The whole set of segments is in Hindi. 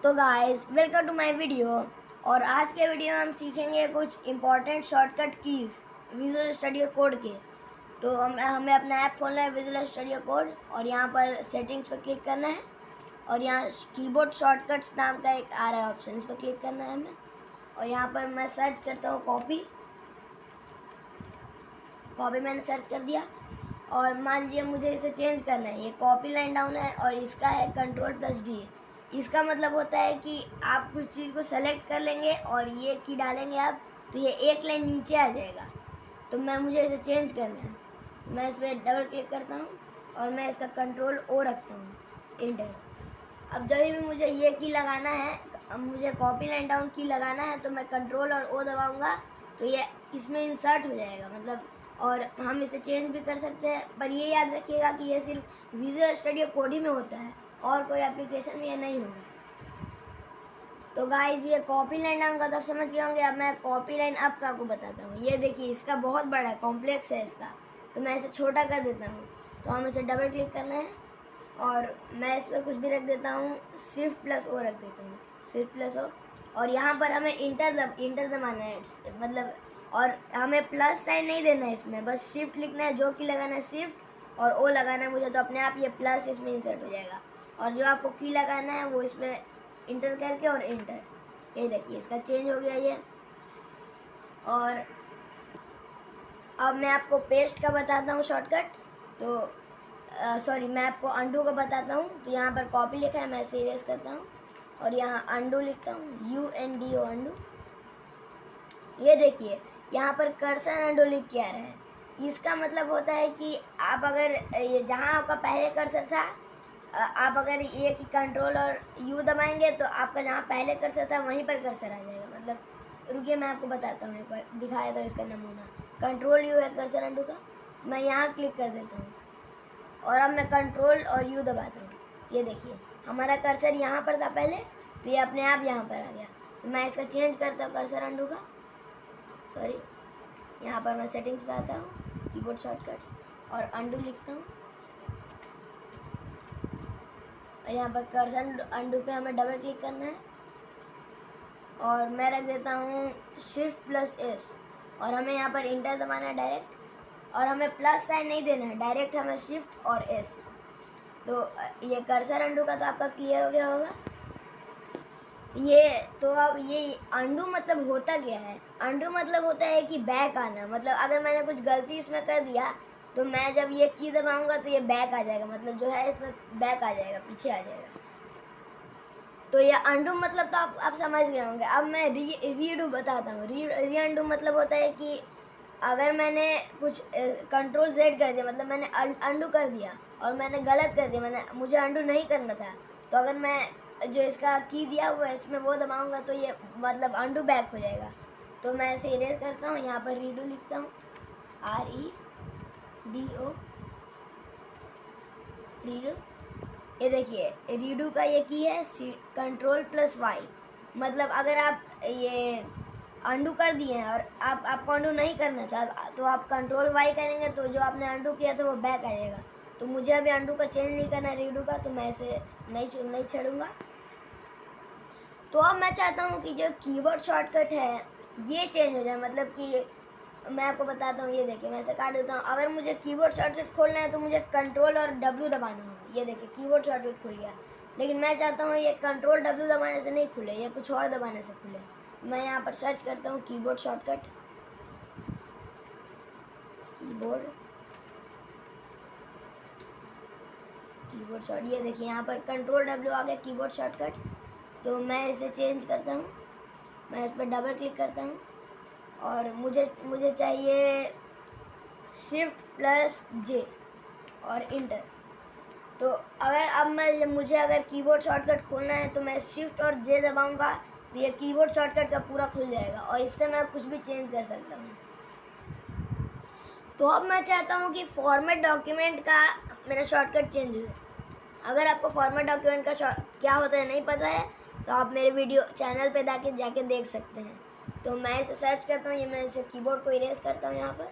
तो guys welcome to my video. और आज के वीडियो में हम सीखेंगे कुछ important shortcut keys Visual Studio Code के। तो हमें अपना ऐप खोलना है विजुअल स्टूडियो कोड और यहाँ पर सेटिंग्स पर क्लिक करना है और यहाँ कीबोर्ड शॉर्टकट्स नाम का एक आ रहा है ऑप्शन, इस पर क्लिक करना है हमें। और यहाँ पर मैं सर्च करता हूँ कॉपी मैंने सर्च कर दिया। और मान लीजिए मुझे इसे चेंज करना है, ये कॉपी लाइन डाउन है और इसका है Ctrl+D। इसका मतलब होता है कि आप कुछ चीज़ को सेलेक्ट कर लेंगे और ये की डालेंगे आप, तो ये एक लाइन नीचे आ जाएगा। तो मुझे इसे चेंज करना है, मैं इस पर डबल क्लिक करता हूँ और मैं इसका Ctrl+O रखता हूँ, इंटर। अब जब भी मुझे ये की लगाना है, अब मुझे कॉपी लाइन डाउन की लगाना है, तो मैं Ctrl और O दबाऊँगा तो ये इसमें इंसर्ट हो जाएगा मतलब। और हम इसे चेंज भी कर सकते हैं, पर ये याद रखिएगा कि ये सिर्फ विजुअल स्टूडियो कोड ही में होता है और कोई एप्लीकेशन में ये नहीं होगा। तो गाइस ये कॉपी लाइन डाउन का तो आप समझ गए होंगे। अब मैं कॉपी लाइन अप का आपको बताता हूँ। ये देखिए इसका बहुत बड़ा है, कॉम्प्लेक्स है इसका, तो मैं इसे छोटा कर देता हूँ। तो हम इसे डबल क्लिक करना है और मैं इसमें कुछ भी रख देता हूँ, Shift+O रख देता हूँ, Shift+O। और यहाँ पर हमें इंटर दबाना है मतलब, और हमें प्लस साइन नहीं देना है इसमें, बस शिफ्ट लिखना है, जो की लगाना है शिफ्ट और ओ लगाना है मुझे, तो अपने आप ये प्लस इसमें इंसर्ट हो जाएगा। और जो आपको की लगाना है वो इसमें इंटर करके और इंटर, ये देखिए इसका चेंज हो गया ये। और अब मैं आपको पेस्ट का बताता हूँ शॉर्टकट। तो सॉरी, मैं आपको अंडू का बताता हूँ। तो यहाँ पर कॉपी लिखा है, मैं इसे इरेज करता हूँ और यहाँ अंडू लिखता हूँ, UNDO अंडू। ये देखिए यहाँ पर कर्सर अंडू लिख के आ रहा है। इसका मतलब होता है कि आप अगर ये जहाँ आपका पहले कर्सर था, आप अगर ये की कंट्रोल और U दबाएंगे तो आपका जहाँ पहले कर्सर था वहीं पर कर्सर आ जाएगा। मतलब रुकिए मैं आपको बताता हूँ, एक बार दिखाया था इसका नमूना। Ctrl+U है कर्सर अंडू का, मैं यहाँ क्लिक कर देता हूँ और अब मैं Ctrl और U दबाता हूँ। ये देखिए हमारा कर्सर यहाँ पर था पहले, तो ये अपने आप यहाँ पर आ गया। तो मैं इसका चेंज करता हूँ कर्सर अंडू का, सॉरी, यहाँ पर मैं सेटिंग्स पे आता हूँ, कीबोर्ड शॉर्टकट्स और अंडू लिखता हूँ। और यहाँ पर कर्सर अंडू पे हमें डबल क्लिक करना है और मैं रख देता हूँ Shift+S। और हमें यहाँ पर इंटर दबाना है डायरेक्ट, और हमें प्लस साइन नहीं देना है, डायरेक्ट हमें शिफ्ट और S। तो ये कर्सर अंडू का तो आपका क्लियर हो गया होगा ये। तो अब ये अंडू मतलब होता क्या है? अंडू मतलब होता है कि बैक आना। मतलब अगर मैंने कुछ गलती इसमें कर दिया तो मैं जब ये की दबाऊंगा तो ये बैक आ जाएगा, मतलब जो है इसमें बैक आ जाएगा, पीछे आ जाएगा। तो ये अंडू मतलब तो आप समझ गए होंगे। अब मैं रीडू बताता हूँ। री अंडू मतलब होता है कि अगर मैंने कुछ Ctrl+Z कर दिया, मतलब मैंने अंडू कर दिया और मैंने गलत कर दिया, मुझे अंडू नहीं करना था, तो अगर मैं जो इसका की दिया हुआ है इसमें वो दबाऊंगा तो ये मतलब अंडू बैक हो जाएगा। तो मैं इसे इरेज करता हूँ, यहाँ पर रीडू लिखता हूँ, REDO, रीडू। ये देखिए रीडू का ये की है Ctrl+Y। मतलब अगर आप ये अंडू कर दिए हैं और आपको अंडू नहीं करना था तो आप Ctrl+Y करेंगे तो जो आपने अंडू किया था वो बैक आ जाएगा। तो मुझे अभी अंडू का चेंज नहीं करना रीडू का, तो मैं इसे नहीं छेड़ूंगा। तो अब मैं चाहता हूँ कि जो कीबोर्ड शॉर्टकट है ये चेंज हो जाए, मतलब कि मैं आपको बताता हूँ। ये देखिए मैं इसे काट देता हूँ। अगर मुझे कीबोर्ड शॉर्टकट खोलना है तो मुझे Ctrl और W दबाना होगा। ये देखिए कीबोर्ड शॉर्टकट खुल गया, लेकिन मैं चाहता हूँ ये Ctrl W दबाने से नहीं खुले, ये कुछ और दबाने से खुले। मैं यहाँ पर सर्च करता हूँ कीबोर्ड शॉर्टकट, कीबोर्ड शॉर्ट। ये देखिए यहाँ पर Ctrl W आ गया कीबोर्ड शॉर्टकट्स। तो मैं इसे चेंज करता हूँ, मैं इस पर डबल क्लिक करता हूँ और मुझे चाहिए Shift+J और इंटर। तो मुझे अगर कीबोर्ड शॉर्टकट खोलना है तो मैं शिफ्ट और J दबाऊंगा तो ये कीबोर्ड शॉर्टकट का पूरा खुल जाएगा और इससे मैं कुछ भी चेंज कर सकता हूँ। तो अब मैं चाहता हूँ कि फॉर्मेट डॉक्यूमेंट का मेरा शॉर्टकट चेंज हो। अगर आपको फॉर्मेट डॉक्यूमेंट का क्या होता है नहीं पता है तो आप मेरे वीडियो चैनल पे जाके देख सकते हैं। तो मैं इसे सर्च करता हूँ, ये मैं इसे कीबोर्ड को इरेज करता हूँ यहाँ पर,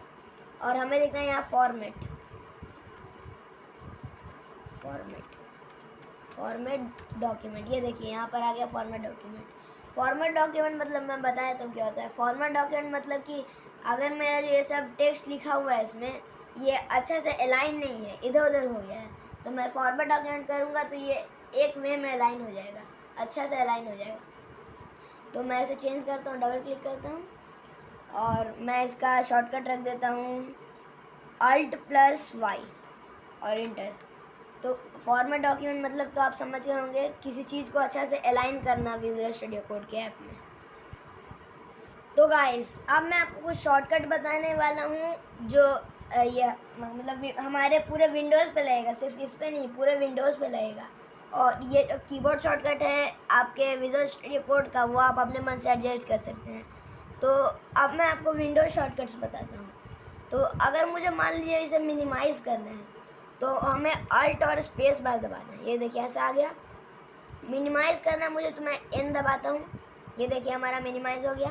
और हमें लिखना है यहाँ फॉर्मेट फॉर्मेट डॉक्यूमेंट, ये देखिए यहाँ पर आ गया फॉर्मेट डॉक्यूमेंट। फॉर्मेट डॉक्यूमेंट मतलब मैं बताया तो क्या होता है। फॉर्मेट डॉक्यूमेंट मतलब कि अगर मेरा जो ये सब टेक्स्ट लिखा हुआ है इसमें ये अच्छा से अलाइन नहीं है, इधर उधर हो गया है, तो मैं फॉर्मेट डॉक्यूमेंट करूँगा तो ये एक वे में अलाइन हो जाएगा, अच्छा से अलाइन हो जाएगा। तो मैं इसे चेंज करता हूँ, डबल क्लिक करता हूँ और मैं इसका शॉर्टकट रख देता हूँ Alt+Y और इंटर। तो फॉर्मेट डॉक्यूमेंट मतलब तो आप समझ गए होंगे, किसी चीज़ को अच्छा से अलाइन करना विजुअल स्टूडियो कोड के ऐप में। तो गाइस अब मैं आपको कुछ शॉर्टकट बताने वाला हूँ जो ये मतलब हमारे पूरे विंडोज़ पे लगेगा, सिर्फ इस पे नहीं, पूरे विंडोज़ पे लगेगा। और ये जो कीबोर्ड शॉर्टकट है आपके विजुअल स्टूडियो कोड का, वो आप अपने मन से एडजस्ट कर सकते हैं। तो अब मैं आपको विंडोज़ शॉर्टकट्स बताता हूँ। तो अगर मुझे मान लीजिए इसे मिनिमाइज़ करना है तो हमें अल्ट और स्पेस बार दबाना है। ये देखिए ऐसा आ गया। मिनिमाइज़ करना है मुझे तो मैं एन दबाता हूँ। ये देखिए हमारा मिनिमाइज़ हो गया।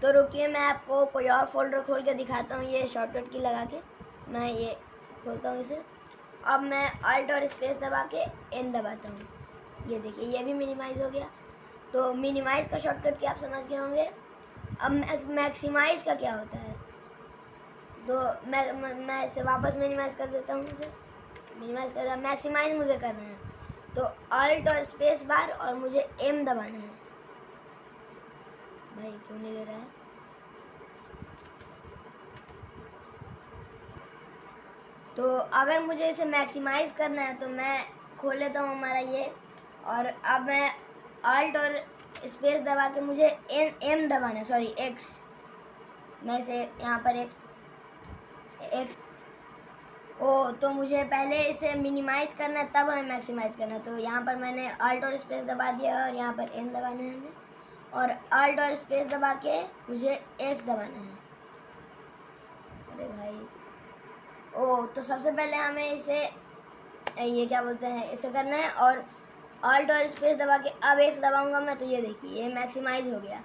तो रुकिए मैं आपको कोई और फोल्डर खोल के दिखाता हूँ, ये शॉर्टकट की लगा के मैं ये खोलता हूँ इसे। अब मैं अल्ट और स्पेस दबा के एन दबाता हूँ। ये देखिए ये भी मिनिमाइज़ हो गया। तो मिनिमाइज़ का शॉर्टकट क्या आप समझ गए होंगे। अब मैक्सिमाइज़ का क्या होता है, तो मैं इसे वापस मिनिमाइज़ कर देता हूँ। इसे मिनिमाइज़ कर, मैक्सिमाइज़ मुझे करना है तो अल्ट और स्पेस बार और मुझे एम दबाना है। भाई क्यों नहीं ले रहा है। तो अगर मुझे इसे मैक्सिमाइज़ करना है तो मैं खोल लेता हूँ हमारा ये, और अब मैं अल्ट और स्पेस दबा के मुझे एम दबाना है, सॉरी एक्स, मैं इसे यहाँ पर एक्स तो मुझे पहले इसे मिनिमाइज़ करना है तब हमें मैक्सिमाइज़ करना है। तो यहाँ पर मैंने अल्ट और स्पेस दबा दिया और यहाँ पर एन दबाना है हमें, और अल्ट और स्पेस दबा के मुझे एक्स दबाना है। अरे भाई तो सबसे पहले हमें इसे ये क्या बोलते हैं, इसे करना है और अल्ट और स्पेस दबा के अब एक्स दबाऊंगा मैं, तो ये देखिए ये मैक्सिमाइज़ हो गया।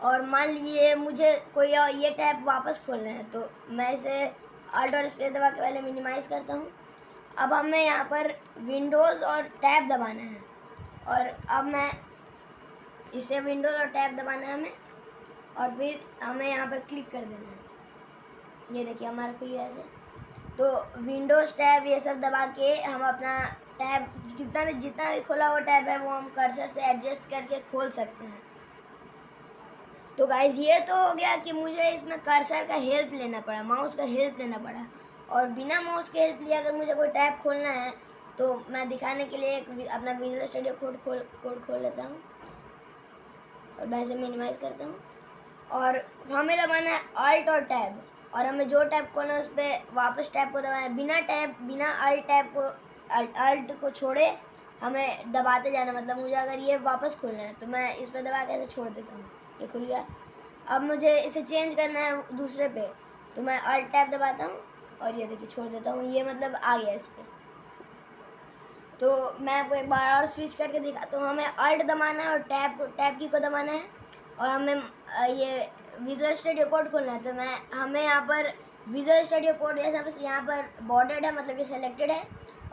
और मान लीजिए मुझे कोई और ये टैब वापस खोलना है तो मैं इसे अल्ट और स्पेस दबा के पहले मिनिमाइज़ करता हूँ। अब हमें यहाँ पर विंडोज़ और टैब दबाना है, और अब मैं इसे विंडोज़ और टैब दबाना है हमें, और फिर हमें यहाँ पर क्लिक कर देना है। ये देखिए हमारा खुल गया ऐसे। तो विंडोज़ टैब ये सब दबा के हम अपना टैब जितना भी खुला हुआ टैब है वो हम कर्सर से एडजस्ट करके खोल सकते हैं। तो गाइज ये तो हो गया कि मुझे इसमें कर्सर का हेल्प लेना पड़ा, माउस का हेल्प लेना पड़ा, और बिना माउस के हेल्प लिए अगर मुझे कोई टैब खोलना है तो मैं दिखाने के लिए अपना विजुअल स्टूडियो कोड खोल लेता हूँ और मैं इसे मिनिमाइज़ करता हूँ। और हमें दबाना है अल्ट और टैब, और हमें जो टैब खोलना है उस पर वापस टैब को दबाना है, बिना अल्ट को छोड़े हमें दबाते जाना। मतलब मुझे अगर ये वापस खोलना है तो मैं इस पर दबा के ऐसे छोड़ देता हूँ, ये खुल गया। अब मुझे इसे चेंज करना है दूसरे पे तो मैं अल्ट टैब दबाता हूँ और ये देखिए छोड़ देता हूँ, ये मतलब आ गया इस पर। तो मैं आपको एक बार और स्विच करके दिखाता हूँ। हमें अल्ट दबाना है और टैब की को दबाना है, और हमें ये विजुअल स्टूडियो कोड खोलना है। तो हमें यहाँ पर विजुअल स्टूडियो कोड जैसा यहाँ पर बॉर्डर्ड है, मतलब ये सेलेक्टेड है,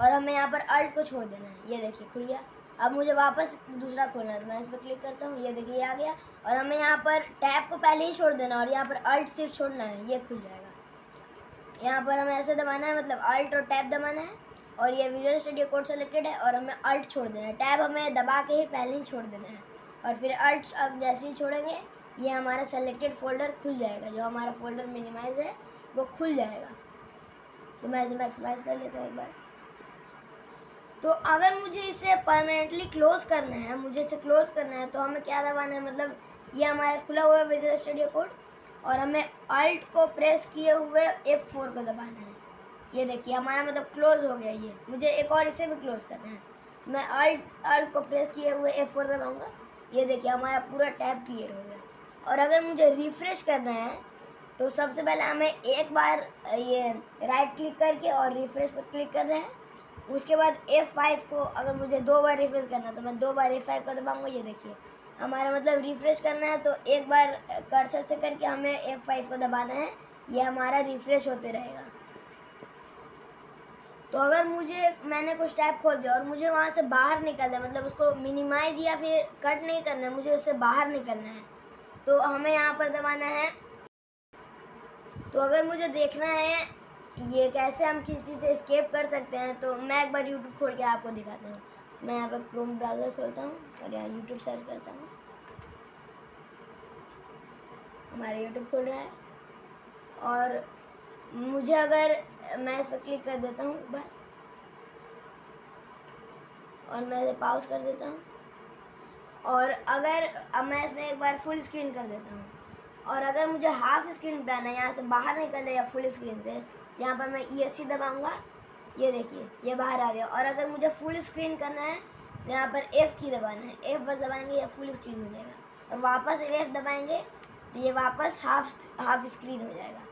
और हमें यहाँ पर अल्ट को छोड़ देना है। ये देखिए खुल गया। अब मुझे वापस दूसरा खोलना है तो मैं इस पर क्लिक करता हूँ, ये देखिए ये आ गया। और हमें यहाँ पर टैब को पहले ही छोड़ देना और यहाँ पर अल्ट सिर्फ छोड़ना है, ये खुल जाएगा। यहाँ पर हमें ऐसे दबाना है, मतलब अल्ट और टैब दबाना है, और ये विजुअल स्टूडियो कोड सेलेक्टेड है और हमें अल्ट छोड़ देना है। टैब हमें दबा के ही पहले ही छोड़ देना है, और फिर अल्ट अब जैसे ही छोड़ेंगे ये हमारा सेलेक्टेड फोल्डर खुल जाएगा, जो हमारा फोल्डर मिनिमाइज है वो खुल जाएगा। तो मैं इसे मैक्सिमाइज कर लेता हूँ एक बार। तो अगर मुझे इसे परमानेंटली क्लोज करना है, तो हमें क्या दबाना है, मतलब ये हमारा खुला हुआ विजुअल स्टूडियो कोड, और हमें अल्ट को प्रेस किए हुए F4 को दबाना है। ये देखिए हमारा मतलब क्लोज हो गया ये। मुझे एक और इसे भी क्लोज करना है, मैं अल्ट को प्रेस किए हुए F4 दबाऊंगा। ये देखिए हमारा पूरा टैब क्लियर हो गया। और अगर मुझे रिफ़्रेश करना है तो सबसे पहले हमें एक बार ये राइट क्लिक करके और रिफ़्रेश पर क्लिक करना है। उसके बाद F5 को अगर मुझे 2 बार रिफ़्रेश करना है तो मैं 2 बार F5 को दबाऊंगा। ये देखिए हमारा मतलब रिफ़्रेश करना है तो एक बार कर्सर से करके हमें F5 को दबाना है, ये हमारा रिफ़्रेश होते रहेगा। तो अगर मैंने कुछ टैब खोल दिया और मुझे वहाँ से बाहर निकलना है, मतलब उसको मिनिमाइज या फिर कट नहीं करना है, मुझे उससे बाहर निकलना है, तो हमें यहाँ पर दबाना है। तो अगर मुझे देखना है ये कैसे हम किसी चीज़ से एस्केप कर सकते हैं, तो मैं एक बार यूट्यूब खोल के आपको दिखाता हूँ। मैं यहाँ पर क्रोम ब्राउज़र खोलता हूँ और यहाँ यूट्यूब सर्च करता हूँ। हमारा यूट्यूब खुल रहा है और मुझे अगर मैं इस पर क्लिक कर देता हूँ एक बार और मैं इसे पॉज कर देता हूँ, और अगर अब मैं इसमें एक बार फुल स्क्रीन कर देता हूँ, और अगर मुझे हाफ स्क्रीन पे आना है, यहाँ से बाहर निकलना है या फुल स्क्रीन से, यहाँ पर मैं ESC दबाऊँगा, ये देखिए ये बाहर आ गया। और अगर मुझे फुल स्क्रीन करना है तो यहाँ पर F की दबाना है, F बस दबाएंगे या फुल स्क्रीन हो जाएगा, और वापस F दबाएंगे तो ये वापस हाफ स्क्रीन हो जाएगा।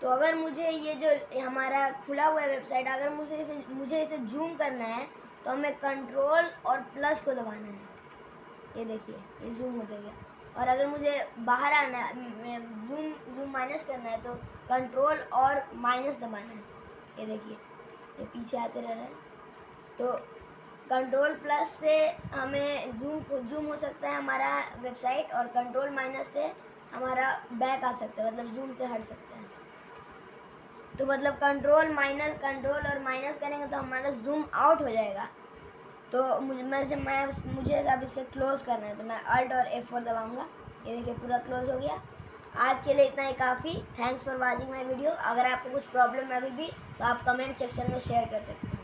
तो अगर मुझे ये जो हमारा खुला हुआ है वेबसाइट, अगर मुझे इसे जूम करना है तो हमें कंट्रोल और प्लस को दबाना है। ये देखिए ये जूम हो गया। और अगर मुझे बाहर आना है, जूम माइनस करना है, तो कंट्रोल और माइनस दबाना है। ये देखिए ये पीछे आते रह रहा है। तो कंट्रोल प्लस से हमें जूम हो सकता है हमारा वेबसाइट, और कंट्रोल माइनस से हमारा बैक आ सकता है, मतलब जूम से हट सकता है। तो मतलब कंट्रोल और माइनस करेंगे तो हमारा जूम आउट हो जाएगा। तो मुझे अब इसे क्लोज़ करना है, तो मैं अल्ट और F4 दबाऊँगा। ये देखिए पूरा क्लोज़ हो गया। आज के लिए इतना ही काफ़ी। Thanks for watching my video. अगर आपको कुछ प्रॉब्लम है अभी भी तो आप कमेंट सेक्शन में शेयर कर सकते हैं।